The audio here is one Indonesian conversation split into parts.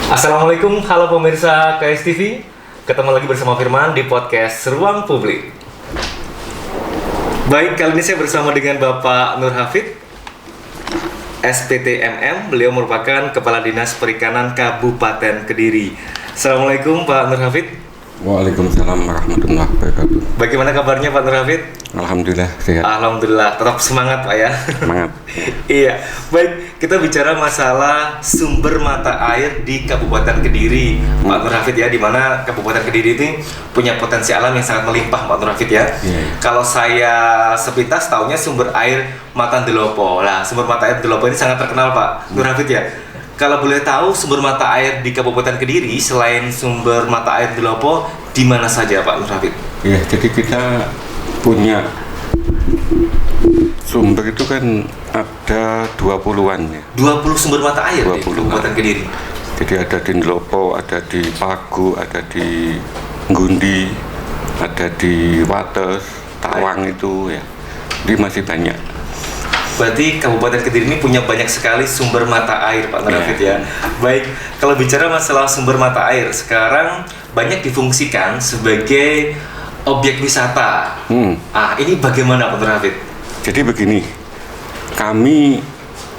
Assalamualaikum, halo pemirsa KS TV. Ketemu lagi bersama Firman di podcast Ruang Publik. Baik, kali ini saya bersama dengan Bapak Nur Hafid, SPTMM. Beliau merupakan Kepala Dinas Perikanan Kabupaten Kediri. Assalamualaikum Pak Nur Hafid. Waalaikumsalam warahmatullahi wabarakatuh. Bagaimana kabarnya Pak Nur Hafid? Alhamdulillah sehat. Alhamdulillah, tetap semangat Pak ya. Semangat. Iya, baik, kita bicara masalah sumber mata air di Kabupaten Kediri, Pak Nur Hafid ya, di mana Kabupaten Kediri ini punya potensi alam yang sangat melimpah, Pak Nur Hafid ya. Kalau saya sepintas tahunya sumber air Mata Ndelopo. Lah, sumber mata air Ndelopo ini sangat terkenal Pak Nur Hafid ya. Kalau boleh tahu sumber mata air di Kabupaten Kediri selain sumber mata air Ndelopo di mana saja Pak Nur Hafid? Ya, jadi kita punya sumber itu kan ada 20-an ya. 20 sumber mata air 20 di Kabupaten Kediri. Jadi ada di Ndelopo, ada di Pagu, ada di Ngundi, ada di Wates, Tawang itu ya. Jadi masih banyak. Berarti Kabupaten Kediri ini punya banyak sekali sumber mata air Pak Nur Hafid ya. Baik, kalau bicara masalah sumber mata air, sekarang banyak difungsikan sebagai objek wisata. Ini bagaimana Pak Nur Hafid? Jadi begini,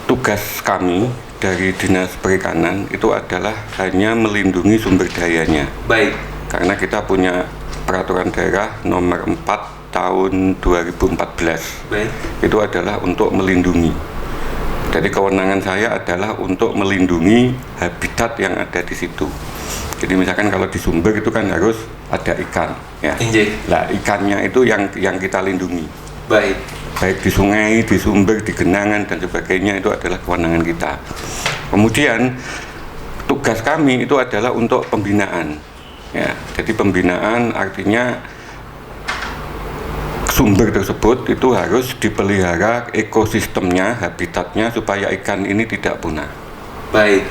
tugas kami dari Dinas Perikanan itu adalah hanya melindungi sumber dayanya. Baik. Karena kita punya peraturan daerah nomor 4 tahun 2014. Baik. Itu adalah untuk melindungi. Jadi kewenangan saya adalah untuk melindungi habitat yang ada di situ. Jadi misalkan kalau di sumber itu kan harus ada ikan, ya. Lah ikannya itu yang kita lindungi. Baik. Baik di sungai, di sumber, di genangan dan sebagainya itu adalah kewenangan kita. Kemudian tugas kami itu adalah untuk pembinaan. Ya, jadi pembinaan artinya sumber tersebut itu harus dipelihara ekosistemnya, habitatnya supaya ikan ini tidak punah. Baik.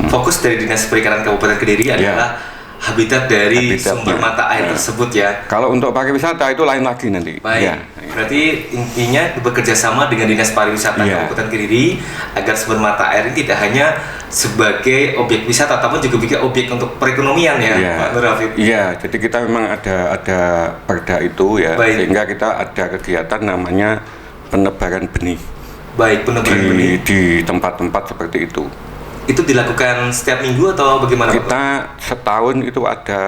Fokus dari Dinas Perikanan Kabupaten Kediri adalah habitat dari sumber mata air tersebut ya. Kalau untuk pariwisata itu lain lagi nanti. Baik. Ya. Berarti intinya bekerja sama dengan Dinas Pariwisata Kabupaten Kediri agar sumber mata air ini tidak hanya sebagai objek wisata ataupun juga bikin objek untuk perekonomian ya, Pak Nur Hafid. Iya, jadi kita memang ada perda itu ya. Baik. Sehingga kita ada kegiatan namanya penebaran benih. Baik, penebaran benih di tempat-tempat seperti itu. Itu dilakukan setiap minggu atau bagaimana? Kita setahun itu ada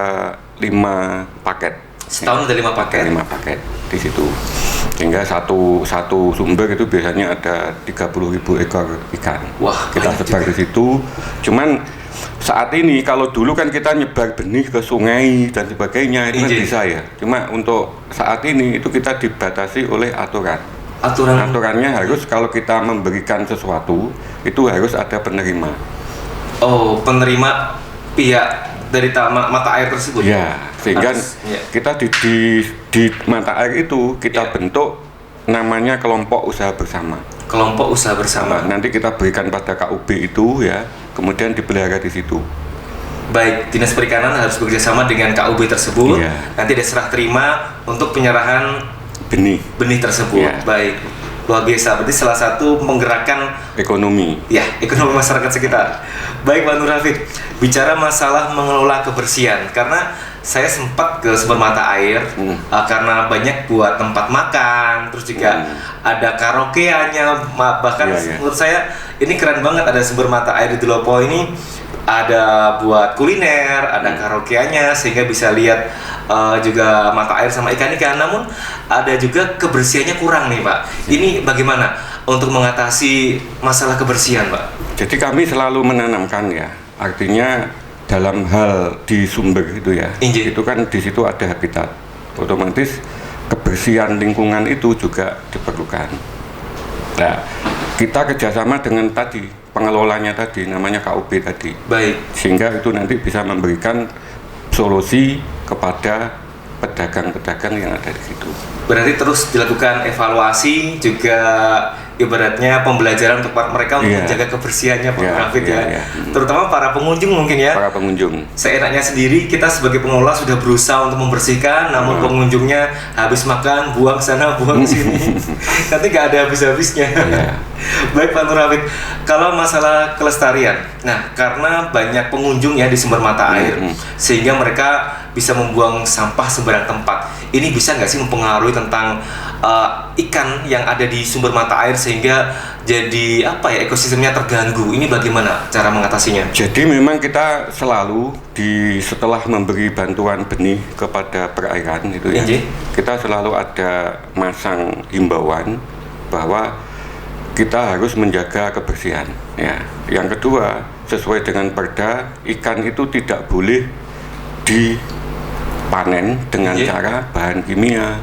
5 paket. Setahun ada 5 paket? 5 paket di situ. Sehingga satu sumber itu biasanya ada 30.000 ekor ikan. Wah, kita sebar di situ. Cuman saat ini kalau dulu kan kita nyebar benih ke sungai dan sebagainya itu kan bisa ya. Cuma untuk saat ini itu kita dibatasi oleh aturan. Aturannya harus kalau kita memberikan sesuatu itu harus ada penerima. Oh, penerima pihak dari mata air tersebut. Ya, sehingga kita di mata air itu kita bentuk namanya kelompok usaha bersama. Kelompok usaha bersama. Nanti kita berikan pada KUB itu ya, kemudian dipelihara di situ. Baik, Dinas Perikanan harus bekerjasama dengan KUB tersebut. Nanti diserah terima untuk penyerahan benih tersebut. Baik, luar biasa. Berarti salah satu menggerakkan ekonomi masyarakat sekitar. Baik Pak Nur Hafid, bicara masalah mengelola kebersihan, karena saya sempat ke sumber mata air karena banyak buat tempat makan, terus juga ada karaokeannya, bahkan menurut saya ini keren banget, ada sumber mata air di Ndelopo ini, ada buat kuliner, ada karaokeannya sehingga bisa lihat juga mata air sama ikan-ikan. Namun ada juga kebersihannya kurang nih Pak. Ini bagaimana untuk mengatasi masalah kebersihan Pak? Jadi kami selalu menanamkan ya, artinya dalam hal di sumber itu ya, itu kan di situ ada habitat, otomatis kebersihan lingkungan itu juga diperlukan. Nah, kita kerjasama dengan tadi pengelolanya tadi, namanya KUB tadi. Baik. Sehingga itu nanti bisa memberikan solusi kepada pedagang-pedagang yang ada di situ. Berarti terus dilakukan evaluasi juga ibaratnya pembelajaran untuk mereka untuk menjaga kebersihannya Pak Rafid ya. Terutama para pengunjung mungkin ya. Para pengunjung. Seenaknya sendiri kita sebagai pengelola sudah berusaha untuk membersihkan, namun pengunjungnya habis makan buang sana buang sini, nanti nggak ada habis-habisnya. Baik Pak Nur Hafid, kalau masalah kelestarian, nah karena banyak pengunjung ya di sumber mata air, sehingga mereka bisa membuang sampah sembarang tempat. Ini bisa nggak sih mempengaruhi tentang ikan yang ada di sumber mata air sehingga jadi ekosistemnya terganggu? Ini bagaimana cara mengatasinya? Jadi memang kita selalu setelah memberi bantuan benih kepada perairan itu ya, kita selalu ada masang himbauan bahwa kita harus menjaga kebersihan ya. Yang kedua, sesuai dengan Perda, ikan itu tidak boleh dipanen dengan cara bahan kimia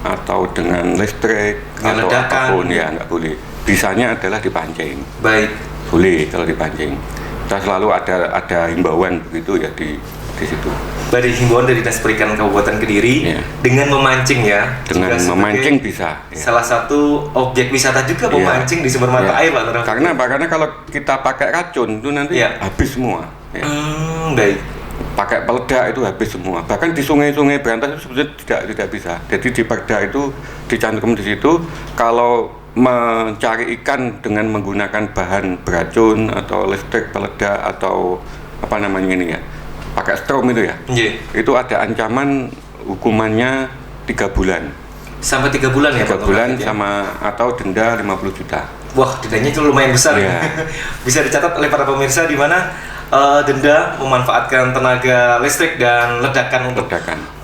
atau dengan listrik atau apapun ya, nggak boleh. Bisanya adalah dipancing. Baik. Boleh kalau dipancing. Kita selalu ada himbauan begitu ya di situ. Dari himbauan dari Dinas Perikanan Kabupaten Kediri dengan memancing ya. Dengan memancing bisa. Salah satu objek wisata juga memancing di sumber mata air Pak Nur. Karena kalau kita pakai racun itu nanti habis semua. Ya. Baik. Pakai peledak itu habis semua. Bahkan di sungai-sungai berantas itu sebenarnya tidak bisa. Jadi di Perda itu dicantum di situ, kalau mencari ikan dengan menggunakan bahan beracun atau listrik, peledak atau apa namanya ini ya, pakai strom itu ya, itu ada ancaman hukumannya 3 bulan. Sampai 3 bulan ya 3 bulan sama atau denda 50 juta. Wah, dendanya itu lumayan besar ya. Bisa dicatat oleh para pemirsa di mana denda memanfaatkan tenaga listrik dan ledakan untuk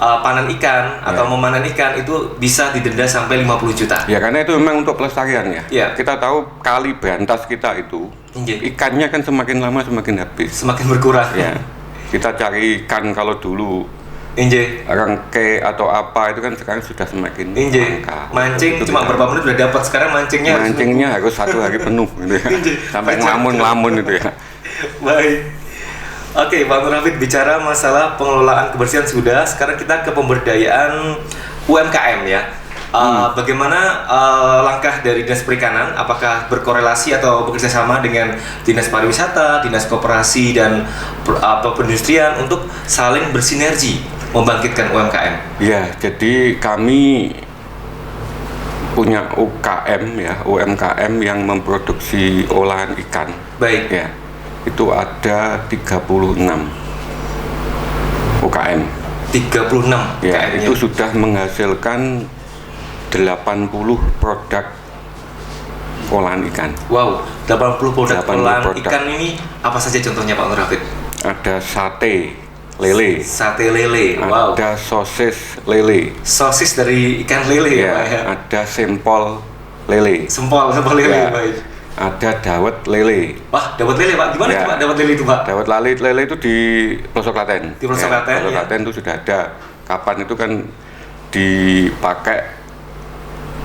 panen ikan atau memanen ikan itu bisa didenda sampai 50 juta. Ya, karena itu memang untuk pelestarian ya. Kita tahu kali berantas kita itu ikannya kan semakin lama semakin habis. Semakin berkurang. Ya. Kita cari ikan kalau dulu rengke atau apa itu kan sekarang sudah semakin langka. Mancing cuma berapa menit udah dapat, sekarang mancingnya harus 1 hari penuh gitu ya. Sampai ngelamun itu ya. Baik. Oke, Pak Nur Hafid, bicara masalah pengelolaan kebersihan sudah, sekarang kita ke pemberdayaan UMKM ya. Bagaimana langkah dari Dinas Perikanan? Apakah berkorelasi atau bekerja sama dengan Dinas Pariwisata, Dinas Koperasi dan Perindustrian untuk saling bersinergi membangkitkan UMKM? Ya, jadi kami punya UMKM yang memproduksi olahan ikan. Baik. Ya. Itu ada 36 UKM. 36 ya, itu sudah menghasilkan 80 produk olahan ikan. Wow, 80 produk olahan ikan ini apa saja contohnya Pak Nur Hafid? Ada sate lele. Sate lele, wow. Ada sosis lele. Sosis dari ikan lele ya Pak ya? Ada sempol lele. Sempol lele, baik. Ada dawet lele. Wah, dawet lele Pak, gimana Pak dawet lele itu Pak? Dawet lele itu di Pelosok Klaten. Di Pelosok Klaten. Pelosok Klaten itu sudah ada. Kapan itu kan dipakai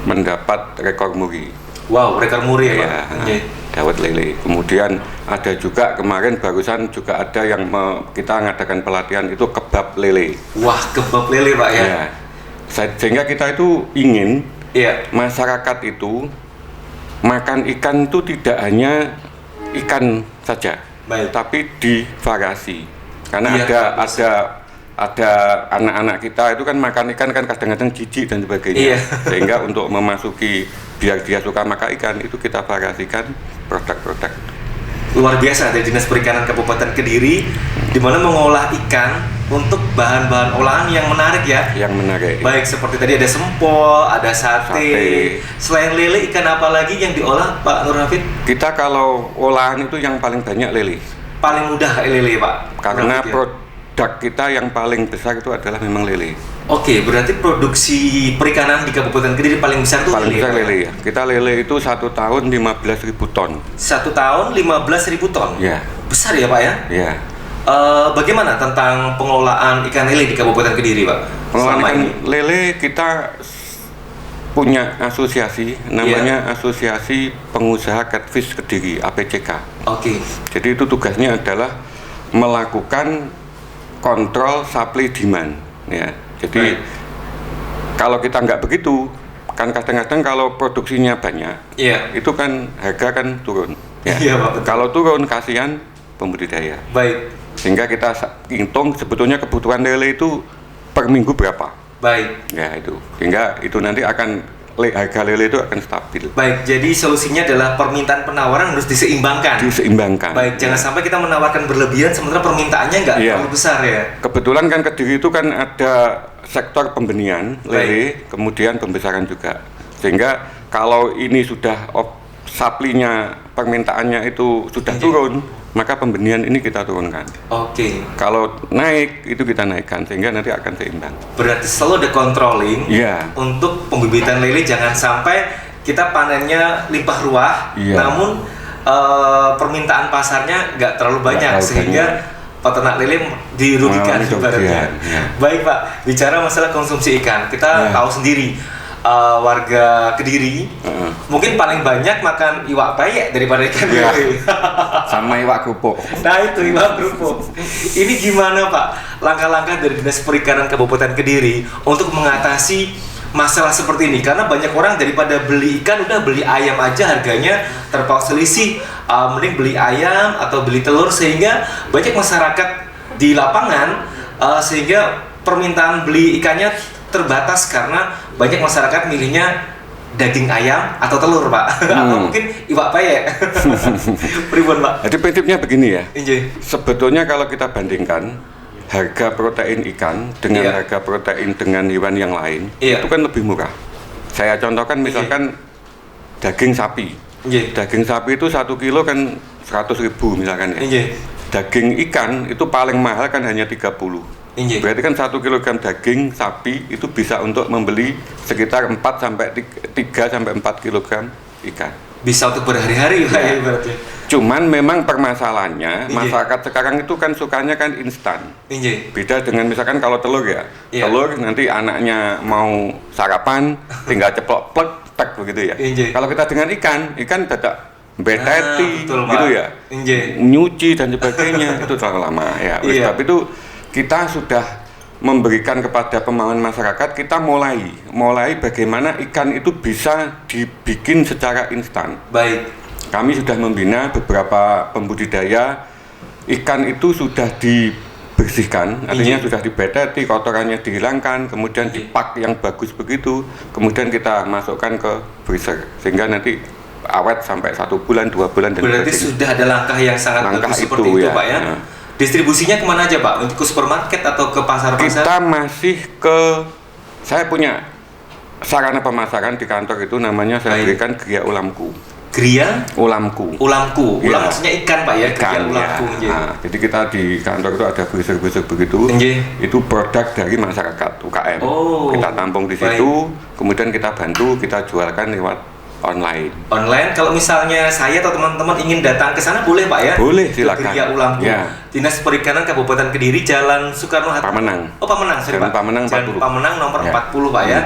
mendapat rekor muri. Wow, rekor muri ya Pak. Dawet lele. Kemudian ada juga kemarin barusan juga ada yang kita ngadakan pelatihan itu kebab lele. Wah, kebab lele Pak ya. Sehingga kita itu ingin masyarakat itu makan ikan itu tidak hanya ikan saja, tapi divariasi. Karena ada anak-anak kita itu kan makan ikan kan kadang-kadang jijik dan sebagainya. Sehingga untuk memasuki biar dia suka makan ikan itu kita variasikan produk-produk. Luar biasa dari Dinas Perikanan Kabupaten Kediri di mana mengolah ikan untuk bahan-bahan olahan yang menarik ya. Yang menarik. Baik, seperti tadi ada sempol, ada sate. Selain lele, ikan apa lagi yang diolah Pak Nur Hafid? Kita kalau olahan itu yang paling banyak lele. Paling mudah lele Pak? Karena produk kita yang paling besar itu adalah memang lele. Oke, berarti produksi perikanan di Kabupaten Kediri paling besar itu lele ya. Kita lele itu 1 tahun 15.000 ton. 1 tahun 15.000 ton? Ya. Besar ya Pak ya? Ya. Bagaimana tentang pengelolaan ikan lele di Kabupaten Kediri Pak? Pengelolaan ikan lele kita punya asosiasi, namanya Asosiasi Pengusaha Catfish Kediri, APCK. Oke. Jadi itu tugasnya adalah melakukan kontrol supply demand ya. Jadi kalau kita nggak begitu, kan kadang-kadang kalau produksinya banyak, itu kan harga kan turun. Ya. Iya, Pak. Kalau turun kasihan pembudidaya. Baik. Sehingga kita hitung sebetulnya kebutuhan lele itu per minggu berapa. Baik. Ya itu. Sehingga itu nanti akan harga lele itu akan stabil. Baik, jadi solusinya adalah permintaan penawaran harus diseimbangkan. Diseimbangkan. Baik, jangan sampai kita menawarkan berlebihan sementara permintaannya nggak terlalu besar ya. Kebetulan kan Kediri itu kan ada sektor pembenihan lele, kemudian pembesaran juga. Sehingga kalau ini sudah supply-nya, permintaannya itu sudah turun, maka pembenihan ini kita turunkan. Oke. Kalau naik itu kita naikkan sehingga nanti akan seimbang. Berarti selalu ada controlling untuk pembibitan lele, jangan sampai kita panennya limpah ruah, namun permintaan pasarnya nggak terlalu banyak sehingga peternak lele dirugikan ibaratnya. Baik Pak, bicara masalah konsumsi ikan, kita tahu sendiri. Warga Kediri mungkin paling banyak makan iwak peyek daripada ikan lele. Sama iwak kerupuk. Nah itu iwak kerupuk. Ini gimana Pak langkah-langkah dari Dinas Perikanan Kabupaten Kediri untuk mengatasi masalah seperti ini? Karena banyak orang daripada beli ikan udah beli ayam aja harganya terpaut selisih, mending beli ayam atau beli telur, sehingga banyak masyarakat di lapangan sehingga permintaan beli ikannya terbatas karena banyak masyarakat milihnya daging ayam atau telur Pak, atau mungkin iwak peyek. Pribun Pak. Jadi prinsipnya begini ya. Injih. Sebetulnya kalau kita bandingkan harga protein ikan dengan harga protein dengan hewan yang lain, itu kan lebih murah. Saya contohkan misalkan daging sapi. Daging sapi itu 1 kilo kan 100.000 misalkan ya. Daging ikan itu paling mahal kan hanya 30. Berarti kan 1 kilogram daging sapi itu bisa untuk membeli sekitar 3 sampai 4 kilogram ikan. Bisa untuk berhari-hari Pak ya berarti. Cuman memang permasalahannya masyarakat sekarang itu kan sukanya kan instan. Beda dengan misalkan kalau telur ya. Telur nanti anaknya mau sarapan tinggal ceplok plek tek begitu ya. Kalau kita dengan ikan dadak beteti gitu ya. Nyuci dan sebagainya itu terlalu lama ya. Tapi itu kita sudah memberikan kepada pemahaman masyarakat, kita mulai bagaimana ikan itu bisa dibikin secara instan. Baik. Kami sudah membina beberapa pembudidaya, ikan itu sudah dibersihkan, artinya sudah dibeteti, kotorannya dihilangkan, kemudian dipak yang bagus begitu, kemudian kita masukkan ke freezer, sehingga nanti awet sampai 1 bulan, 2 bulan. Berarti sudah ada langkah yang sangat bagus seperti itu Pak ya? Distribusinya kemana aja Pak? Untuk ke supermarket atau ke pasar-pasar? Kita masih saya punya sarana pemasaran di kantor itu namanya saya berikan Gria Ulamku. Gria? Ulamku. Ulamku. Ulam maksudnya ikan Pak ya? Gria Ulamku. Jadi kita di kantor itu ada freezer begitu. Itu produk dari masyarakat UKM. Kita tampung di situ, kemudian kita bantu, kita jualkan lewat online. Kalau misalnya saya atau teman-teman ingin datang ke sana boleh Pak ya? Boleh, silakan. Gria Ulamku. Dinas Perikanan Kabupaten Kediri, Jalan Soekarno-Hatta. Pamenang. Pamenang, sorry Pak. Pamenang 40. Jalan Pamenang nomor 40 Pak ya.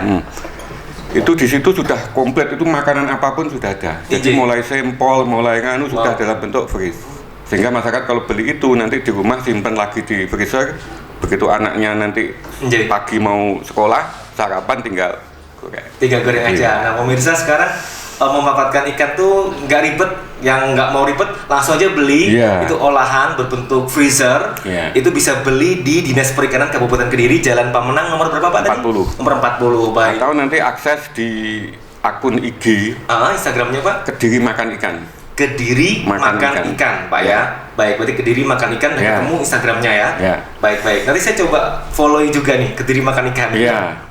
Itu di situ sudah komplit, itu makanan apapun sudah ada. Jadi mulai sampel, mulai sudah dalam bentuk freeze. Sehingga masyarakat kalau beli itu nanti di rumah simpan lagi di freezer. Begitu anaknya nanti pagi mau sekolah, sarapan tinggal goreng aja. Nah pemirsa sekarang memanfaatkan ikan tuh nggak ribet, yang nggak mau ribet langsung aja beli itu olahan berbentuk freezer, itu bisa beli di Dinas Perikanan Kabupaten Kediri, Jalan Pamenang nomor berapa Pak tadi? 40. Nomor 40. Baik. Atau nanti akses di akun IG Instagramnya Pak? Kediri Makan Ikan. Kediri makan ikan Pak ya. Baik, berarti Kediri Makan Ikan, ketemu Instagramnya ya. Baik. Nanti saya coba follow juga nih Kediri Makan Ikan.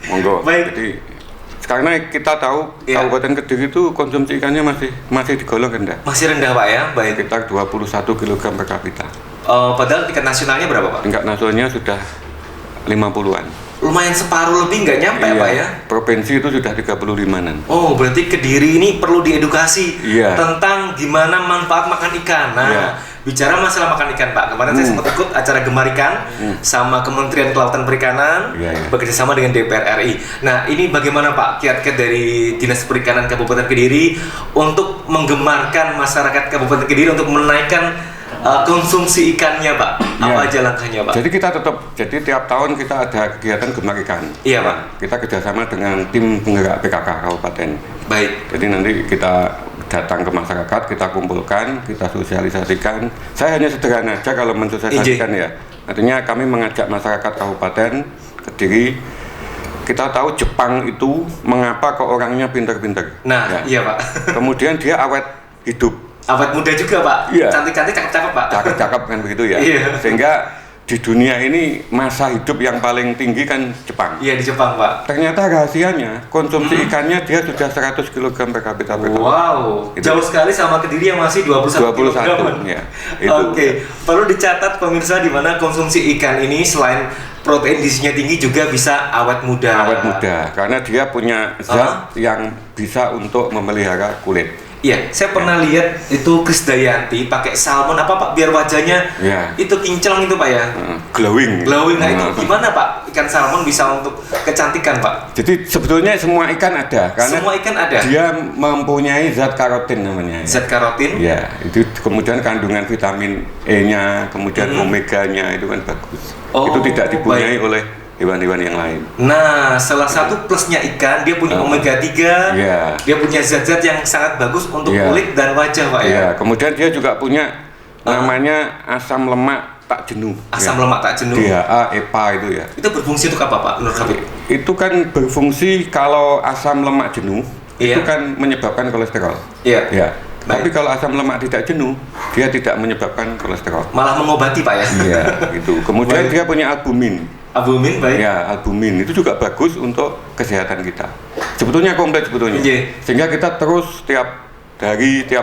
Monggo. Baik. Jadi, karena kita tahu Kabupaten Kediri itu konsumsi ikannya masih digolong rendah. Masih rendah Pak ya, baik. Sekitar 21 kg per kapita. Padahal tingkat nasionalnya berapa Pak? Tingkat nasionalnya sudah 50-an. Lumayan separuh lebih nggak nyampe Pak ya? Provinsi itu sudah 35-an. Berarti Kediri ini perlu diedukasi tentang gimana manfaat makan ikan. Bicara masalah makan ikan Pak, kemarin saya sempat ikut acara Gemar Ikan sama Kementerian Kelautan Perikanan bekerjasama dengan DPR RI. Nah ini bagaimana Pak kiat-kiat dari Dinas Perikanan Kabupaten Kediri untuk menggemarkan masyarakat Kabupaten Kediri untuk menaikkan konsumsi ikannya Pak? Apa aja langkahnya Pak? Jadi kita tetap, jadi tiap tahun kita ada kegiatan gemar ikan. Iya Pak. Kita kerjasama dengan tim penggerak PKK Kabupaten. Baik. Jadi nanti kita datang ke masyarakat, kita kumpulkan, kita sosialisasikan. Saya hanya sederhana aja kalau mensosialisasikan ya. Artinya kami mengajak masyarakat Kabupaten Kediri. Kita tahu Jepang itu mengapa kok orangnya pintar-pintar. Nah, ya. Iya Pak. Kemudian dia awet hidup. Awet muda juga Pak. Iya. Cantik-cantik, cakep-cakep Pak. Cakep-cakep kan begitu ya. Iya. Sehingga di dunia ini masa hidup yang paling tinggi kan Jepang. Iya di Jepang Pak. Ternyata rahasianya konsumsi ikannya dia sudah 100 kg per kapita per tahun. Wow, itu jauh sekali sama Kediri yang masih 21 kg. Ya, Oke, perlu dicatat pemirsa di mana konsumsi ikan ini selain protein gizinya tinggi juga bisa awet muda. Awet muda, karena dia punya zat yang bisa untuk memelihara kulit. Iya, saya pernah lihat itu Krisdayanti pakai salmon apa Pak biar wajahnya itu kinclong itu Pak ya. Glowing. Glowing. Nah, itu gimana Pak? Ikan salmon bisa untuk kecantikan Pak? Jadi sebetulnya semua ikan ada karena semua ikan ada. Dia mempunyai zat karotin namanya. Zat karotin? Ya, itu kemudian kandungan vitamin E-nya, kemudian omega-nya itu kan bagus. Itu tidak dipunyai oleh hewan-hewan yang lain. Nah, salah satu plusnya ikan, dia punya omega 3, dia punya zat-zat yang sangat bagus untuk kulit dan wajah Pak ya. Kemudian dia juga punya namanya asam lemak tak jenuh. Asam lemak tak jenuh. DHA, EPA itu ya. Itu berfungsi untuk apa Pak menurut Habib? Itu kan berfungsi kalau asam lemak jenuh, itu kan menyebabkan kolesterol. Iya. Ya. Tapi kalau asam lemak tidak jenuh, dia tidak menyebabkan kolesterol. Malah mengobati Pak ya. Iya, gitu. Kemudian dia punya albumin. Albumin baik. Ya, albumin itu juga bagus untuk kesehatan kita. Sebetulnya kompleks sebetulnya. Sehingga kita terus tiap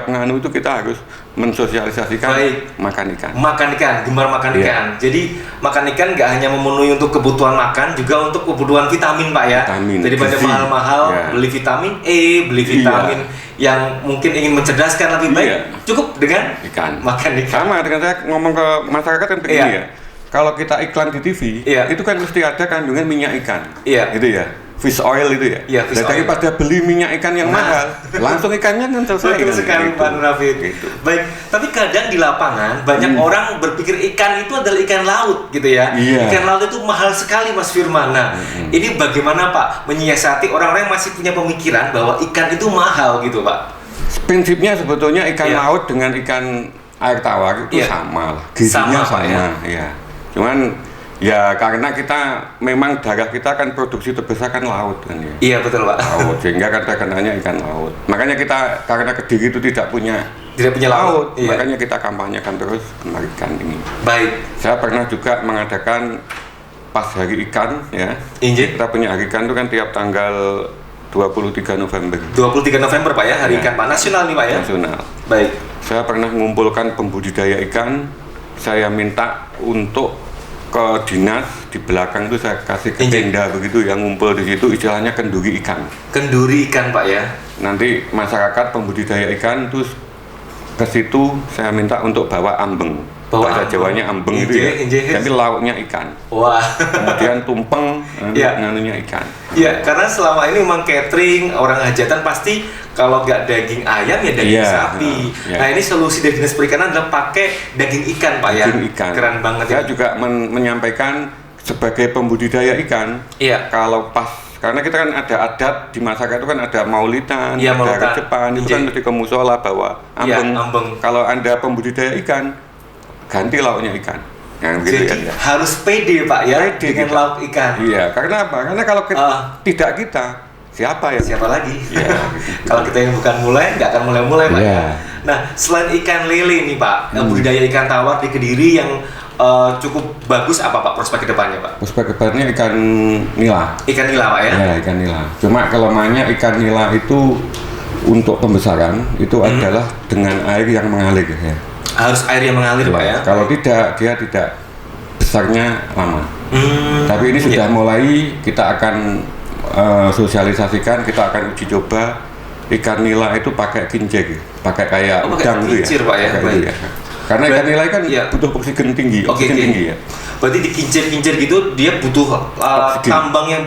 nganu itu kita harus mensosialisasikan makan ikan. Makan ikan, gemar makan ikan. Jadi makan ikan nggak hanya memenuhi untuk kebutuhan makan, juga untuk kebutuhan vitamin Pak ya. Vitamin. Daripada mahal-mahal beli vitamin E, beli vitamin yang mungkin ingin mencerdaskan lebih baik, cukup dengan makan ikan. Sama dengan saya ngomong ke masyarakat kan begini ya. Kalau kita iklan di TV, itu kan mesti ada kandungan minyak ikan. Gitu ya. Fish oil itu ya. Daripada beli minyak ikan yang mahal, langsung ikannya kan selesai. Betul sekali Pak Rafid. Gitu. Baik, tapi kadang di lapangan banyak orang berpikir ikan itu adalah ikan laut gitu ya. Ikan laut itu mahal sekali Mas Firman. Nah, ini bagaimana Pak menyiasati orang-orang yang masih punya pemikiran bahwa ikan itu mahal gitu Pak? Prinsipnya sebetulnya ikan laut dengan ikan air tawar itu sama lah. Gizinya sama ya. Cuman ya karena kita memang darah kita kan produksi terbesar kan laut kan ya. Iya betul Pak. Laut, sehingga kan terkenalnya ikan laut. Makanya kita karena Kediri itu tidak punya laut, makanya kita kampanyekan terus gemar ikan ini. Baik. Saya pernah juga mengadakan pas hari ikan ya. Kita punya hari ikan itu kan tiap tanggal 23 November. 23 November Pak ya, hari ikan Pak nasional nih Pak ya. Nasional. Baik. Saya pernah mengumpulkan pembudidaya ikan. Saya minta untuk ke dinas di belakang itu saya kasih ke tenda begitu yang ngumpul di situ istilahnya kenduri ikan. Kenduri ikan Pak ya. Nanti masyarakat pembudidaya ikan terus ke situ saya minta untuk bawa ambeng. Bahasa Jawanya ambeng itu ya. Jadi lauknya ikan. Wah. Kemudian tumpeng nganunya ikan. Iya, karena selama ini memang catering orang hajatan pasti kalau nggak daging ayam ya daging sapi. Nah ini solusi dari dinas perikanan adalah pakai daging ikan Pak ya. Daging ikan. Keren banget. Saya juga menyampaikan sebagai pembudidaya ikan. Kalau pas karena kita kan ada adat di masyarakat itu kan ada maulidan, ada kejepan, itu kan mesti ke musola bawa ambeng. Kalau Anda pembudidaya ikan, ganti lauknya ikan. Jadi harus pede Pak ya dengan lauk ikan. Iya, karena apa? Karena kalau tidak kita, siapa ya? Siapa lagi? Kalau kita yang bukan mulai, nggak akan mulai-mulai Pak ya. Nah, selain ikan lele nih Pak, budidaya ikan tawar di Kediri yang cukup bagus apa Pak prospek kedepannya Pak? Prospek kedepannya ikan nila. Ikan nila Pak ya? Ya, ikan nila. Cuma kelemahannya ikan nila itu untuk pembesaran itu adalah dengan air yang mengalir ya. Harus air yang mengalir Pak ya? Kalau tidak, dia tidak besarnya lama. Tapi ini sudah mulai, kita akan sosialisasikan, kita akan uji coba ikan nila itu pakai kincir, pakai kayak udang gitu ya. Pak ya? Ya. Karena ikan nila kan butuh oksigen tinggi, tinggi ya. Berarti dikincir-kincir gitu dia butuh tambang yang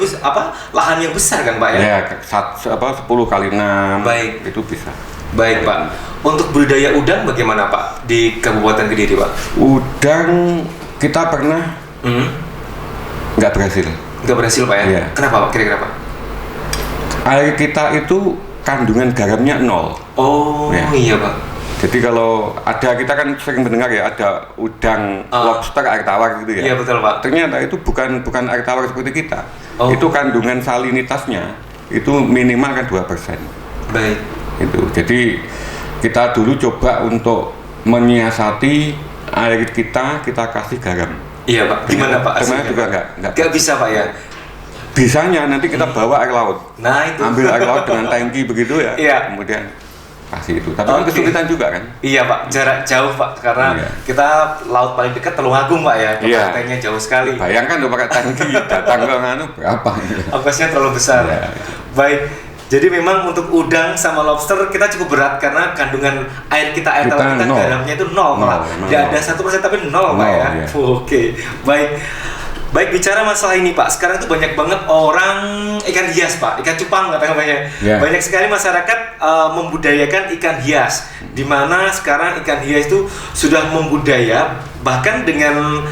lahan yang besar kan Pak ya? Ya, 10 kali 6 itu bisa. Baik Pak. Untuk budidaya udang bagaimana Pak di Kabupaten Kediri Pak? Udang kita pernah nggak berhasil. Nggak berhasil Pak ya? Iya. Kenapa Pak? Kira-kira Pak? Air kita itu kandungan garamnya 0. Oh ya. Iya Pak. Jadi kalau kita kan sering mendengar ya ada udang lobster air tawar gitu ya. Iya betul Pak. Ternyata itu bukan air tawar seperti kita. Itu kandungan salinitasnya itu minimal kan 2%. Baik. Itu. Jadi kita dulu coba untuk menyiasati air kita kasih garam. Iya Pak. Gimana Pak? Ternyata juga nggak bisa Pak ya. Bisanya nanti kita bawa air laut. Nah itu. Ambil air laut dengan tangki begitu ya. Iya. Kemudian kasih itu. Tapi kan kesulitan juga kan? Iya Pak, jarak jauh Pak, karena kita laut paling dekat Tulungagung Pak ya, pantainya jauh sekali. Bayangkan tuh pakai tangki datang ke nganu berapa? Ongkosnya terlalu besar. Ya. Baik, jadi memang untuk udang sama lobster kita cukup berat karena kandungan air kita garamnya itu 0 Pak. Tidak ada 1% tapi 0 Pak ya. Oke, baik. Baik, bicara masalah ini Pak, sekarang tuh banyak banget orang ikan hias Pak, ikan cupang katanya banyak sekali masyarakat membudayakan ikan hias, dimana sekarang ikan hias itu sudah membudaya, bahkan dengan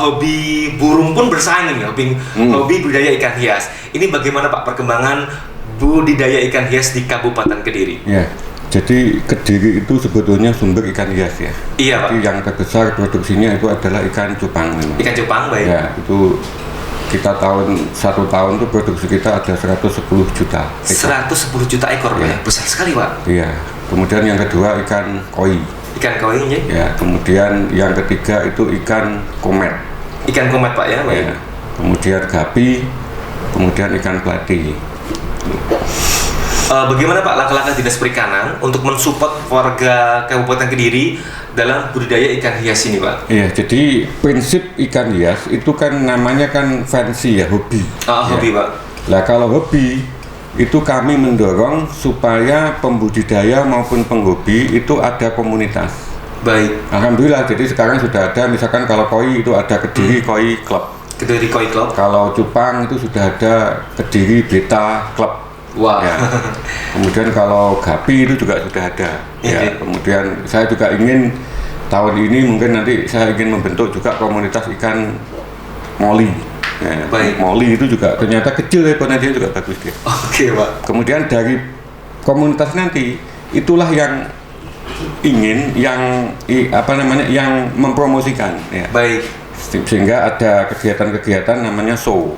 hobi burung pun bersaing nih, hobi budidaya ikan hias. Ini bagaimana Pak perkembangan budidaya ikan hias di Kabupaten Kediri? Ya. Jadi Kediri itu sebetulnya sumber ikan hias ya. Iya Pak. Jadi yang terbesar produksinya itu adalah ikan cupang memang. Ikan cupang baik. Ya, itu kita satu tahun itu produksi kita ada 110 juta ekor. 110 juta ekor ya. Besar sekali Pak. Iya. Kemudian yang kedua ikan koi. Ikan koi ya. Ya. Kemudian yang ketiga itu ikan komet. Ikan komet Pak ya. Baik. Ya. Kemudian gapi. Kemudian ikan plati. Bagaimana Pak langkah-langkah Dinas Perikanan untuk mensupport warga Kabupaten Kediri dalam budidaya ikan hias ini Pak? Iya, jadi prinsip ikan hias itu kan namanya kan fancy ya, hobi. Hobi Pak. Nah kalau hobi itu kami mendorong supaya pembudidaya maupun penghobi itu ada komunitas. Baik. Alhamdulillah, jadi sekarang sudah ada, misalkan kalau koi itu ada Kediri Koi Club. Kediri Koi Club. Kalau cupang itu sudah ada Kediri Beta Club. Wah. Ya. Kemudian kalau gapi itu juga sudah ada. Ya. Kemudian saya juga ingin tahun ini mungkin nanti saya ingin membentuk juga komunitas ikan moli. Ya. Moli itu juga ternyata kecil ya, potensinya juga bagus dia. Oke Pak. Kemudian dari komunitas nanti itulah yang ingin yang mempromosikan. Ya. Baik. Sehingga ada kegiatan-kegiatan namanya show.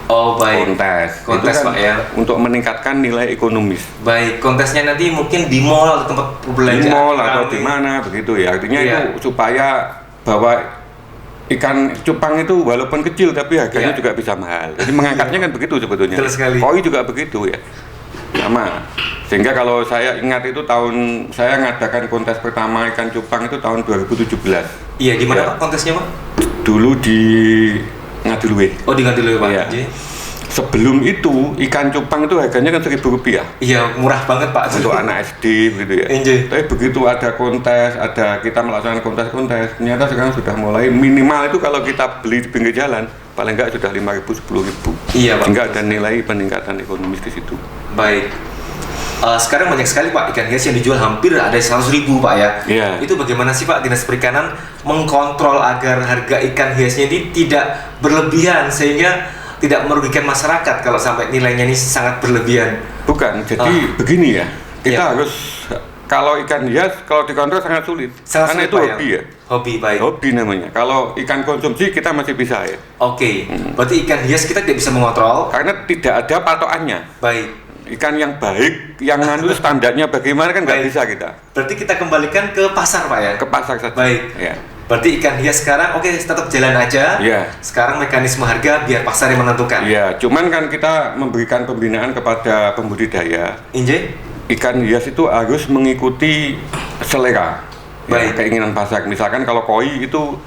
Oh baik. Kontes kan Pak ya. Untuk meningkatkan nilai ekonomis. Baik, kontesnya nanti mungkin di mall atau tempat perbelanjaan. Di mall atau di mana begitu ya. Artinya itu supaya bahwa ikan cupang itu walaupun kecil tapi harganya juga bisa mahal. Jadi mengangkatnya kan begitu sebetulnya. Koi juga begitu ya. Sama. Sehingga kalau saya ingat itu saya ngadakan kontes pertama ikan cupang itu tahun 2017. Iya, di mana Pak kontesnya Pak? Dulu di Ngadiluwe. Oh di Ngadiluwe Pak. Ya. Sebelum itu ikan cupang itu harganya kan Rp1.000. Iya murah banget Pak. Untuk anak SD gitu ya. Tapi begitu ada kontes, kita melaksanakan kontes, ternyata sekarang sudah mulai minimal itu kalau kita beli di pinggir jalan paling enggak sudah 5.000 10.000. Iya Pak. Sehingga ada nilai peningkatan ekonomis di situ. Baik. Sekarang banyak sekali Pak ikan hias yang dijual hampir ada 100.000 Pak ya. Iya. Itu bagaimana sih Pak Dinas Perikanan mengkontrol agar harga ikan hiasnya ini tidak berlebihan sehingga tidak merugikan masyarakat kalau sampai nilainya ini sangat berlebihan? Bukan, jadi begini ya. Kita harus kalau ikan hias kalau dikontrol sangat sulit. Karena itu hobi ya. Hobi baik. Hobi namanya. Kalau ikan konsumsi kita masih bisa ya. Oke. Berarti ikan hias kita tidak bisa mengontrol karena tidak ada patokannya. Baik. Ikan yang baik, yang standarnya bagaimana kan nggak bisa kita. Berarti kita kembalikan ke pasar Pak ya? Ke pasar saja. Baik. Ya. Berarti ikan hias sekarang tetap jalan aja. Ya. Sekarang mekanisme harga biar pasar yang menentukan. Iya, cuman kan kita memberikan pembinaan kepada pembudidaya. Ikan hias itu harus mengikuti selera. Ya, keinginan pasar. Misalkan kalau koi itu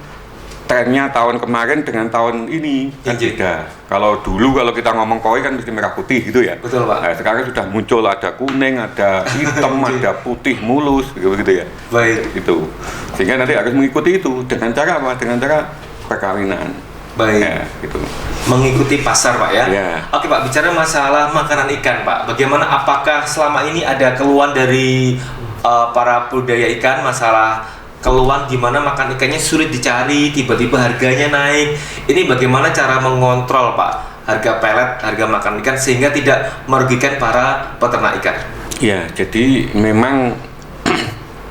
trennya tahun kemarin dengan tahun ini kan beda. Kalau dulu kalau kita ngomong koi kan mesti merah putih gitu ya. Betul Pak. Nah, sekarang sudah muncul ada kuning, ada hitam, ada putih mulus gitu ya. Baik. Gitu. Sehingga nanti harus mengikuti itu dengan cara apa? Dengan cara perkawinan. Baik. Ya, gitu. Mengikuti pasar Pak ya. Ya. Oke Pak, bicara masalah makanan ikan Pak, bagaimana, apakah selama ini ada keluhan dari para budidaya ikan masalah keluhan di mana makan ikannya sulit dicari, tiba-tiba harganya naik? Ini bagaimana cara mengontrol Pak harga pelet, harga makan ikan sehingga tidak merugikan para peternak ikan? Ya, jadi memang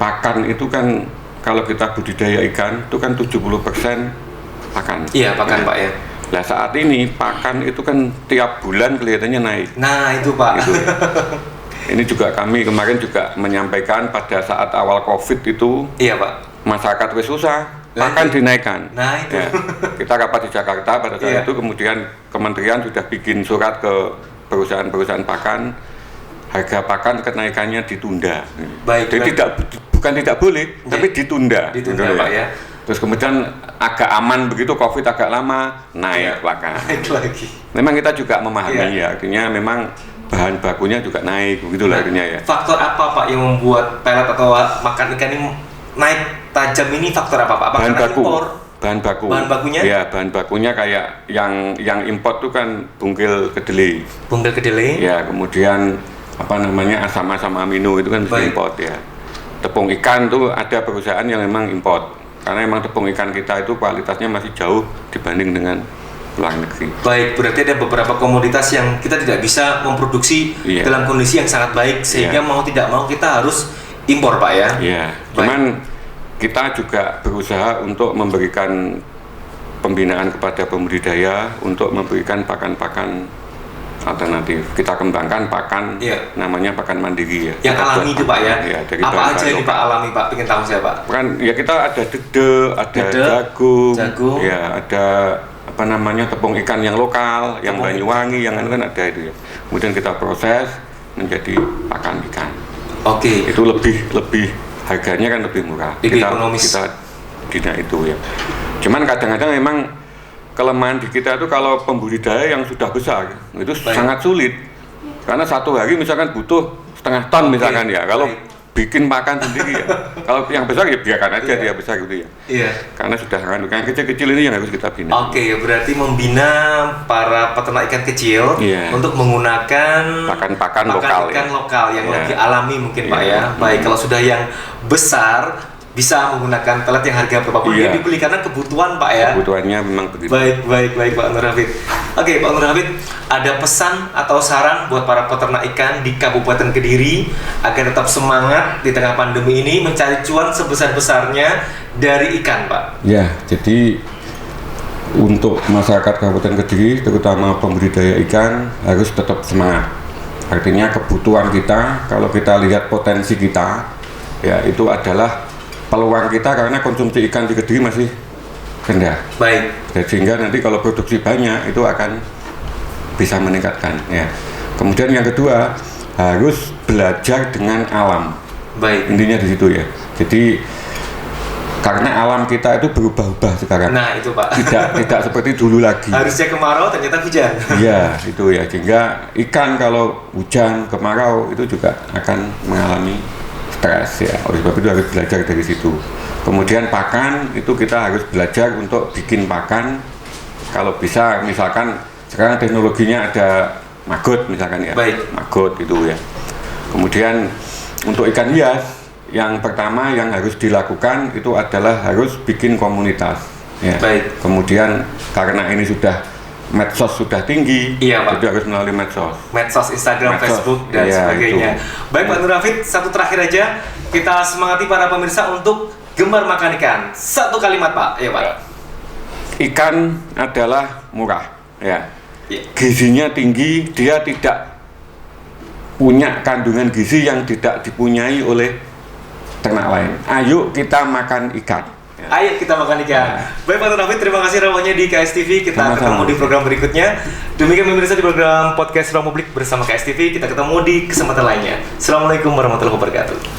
pakan itu kan kalau kita budidaya ikan itu kan 70% pakan. Iya, pakan Pak ya. Nah saat ini pakan itu kan tiap bulan kelihatannya naik. Nah itu Pak. Gitu, ya. Ini juga kami kemarin juga menyampaikan pada saat awal COVID itu. Iya Pak. Masyarakat wis susah, pakan dinaikkan. Nah itu. Ya, kita rapat di Jakarta pada saat itu, kemudian kementerian sudah bikin surat ke perusahaan-perusahaan pakan, harga pakan kenaikannya ditunda. Baik. Jadi bukan tidak boleh, tapi ditunda. Ditunda gitu, Pak ya. Terus kemudian agak aman begitu, COVID agak lama, naik pakan. Naik lagi. Memang kita juga memahami ya, artinya memang bahan bakunya juga naik, begitulah artinya ya. Faktor apa Pak yang membuat pelet atau makan ikan ini naik tajam ini, faktor apa Pak? Bahan baku. Impor? Bahan baku. Bahan bakunya? Ya, bahan bakunya kayak yang import tuh kan bungkil kedelai. Bungkil kedelai? Ya, kemudian apa namanya asam-asam amino itu kan bisa import ya. Tepung ikan tuh ada perusahaan yang memang import. Karena memang tepung ikan kita itu kualitasnya masih jauh dibanding dengan luar negeri. Baik, berarti ada beberapa komoditas yang kita tidak bisa memproduksi dalam kondisi yang sangat baik sehingga mau tidak mau kita harus impor Pak ya. Iya. Cuman kita juga berusaha untuk memberikan pembinaan kepada pembudidaya untuk memberikan pakan-pakan alternatif. Kita kembangkan pakan namanya pakan mandiri ya. Yang alami itu Pak ya. Ya, apa aja ini Pak alami Pak? Pengen tahu saya Pak. Kan ya kita ada dede, ada jagung, ya ada apa namanya tepung ikan yang lokal, yang Banyuwangi, yang kan ada itu ya. Kemudian kita proses menjadi pakan ikan. Oke. Itu lebih harganya kan lebih murah. Lebih ekonomis. Kita tidak itu ya. Cuman kadang-kadang memang kelemahan di kita itu kalau pembudidaya yang sudah besar itu sangat sulit. Karena satu hari misalkan butuh setengah ton misalkan ya. Kalau bikin pakan sendiri ya. Kalau yang besar ya biarkan aja dia besar gitu ya. Iya. Karena sudah yang kecil-kecil ini yang harus kita bina. Oke, berarti membina para peternak ikan kecil untuk menggunakan pakan-pakan lokal yang lebih alami mungkin Pak ya. Baik, kalau sudah yang besar bisa menggunakan pelet yang harga berapapun dia dibeli karena kebutuhan Pak ya. Kebutuhannya memang begitu. Baik Pak Nur Hafid. Oke Pak Nur Hafid, ada pesan atau saran buat para peternak ikan di Kabupaten Kediri agar tetap semangat di tengah pandemi ini mencari cuan sebesar-besarnya dari ikan Pak? Ya, jadi untuk masyarakat Kabupaten Kediri terutama pembudidaya ikan harus tetap semangat. Artinya kebutuhan kita, kalau kita lihat potensi kita ya itu adalah peluang kita karena konsumsi ikan di Kediri masih rendah. Baik. Sehingga nanti kalau produksi banyak itu akan bisa meningkatkan. Ya. Kemudian yang kedua harus belajar dengan alam. Baik. Intinya di situ ya. Jadi karena alam kita itu berubah-ubah sekarang. Nah itu Pak. Tidak seperti dulu lagi. Harusnya kemarau ternyata hujan. Iya itu ya. Sehingga ikan kalau hujan kemarau itu juga akan mengalami stres ya, oleh sebab itu harus belajar dari situ. Kemudian pakan itu kita harus belajar untuk bikin pakan. Kalau bisa misalkan sekarang teknologinya ada maggot misalkan ya. Baik. Maggot itu ya. Kemudian untuk ikan hias yang pertama yang harus dilakukan itu adalah harus bikin komunitas ya. Baik. Kemudian karena ini sudah medsos sudah tinggi, Pak. Jadi harus melalui medsos, Instagram, Facebook dan sebagainya. Itu. Baik Pak Nur Hafid, satu terakhir aja kita semangati para pemirsa untuk gemar makan ikan. Satu kalimat Pak, ya Pak. Ikan adalah murah, ya. Gizinya tinggi, dia tidak punya kandungan gizi yang tidak dipunyai oleh ternak lain. Ayo kita makan ikan. Ayo kita makan ikan. Baik Pak Nur Hafid, terima kasih rawanya di KSTV. Kita ketemu di program berikutnya. Demikian pemirsa di program podcast Ruang Publik bersama KSTV. Kita ketemu di kesempatan lainnya. Assalamualaikum warahmatullahi wabarakatuh.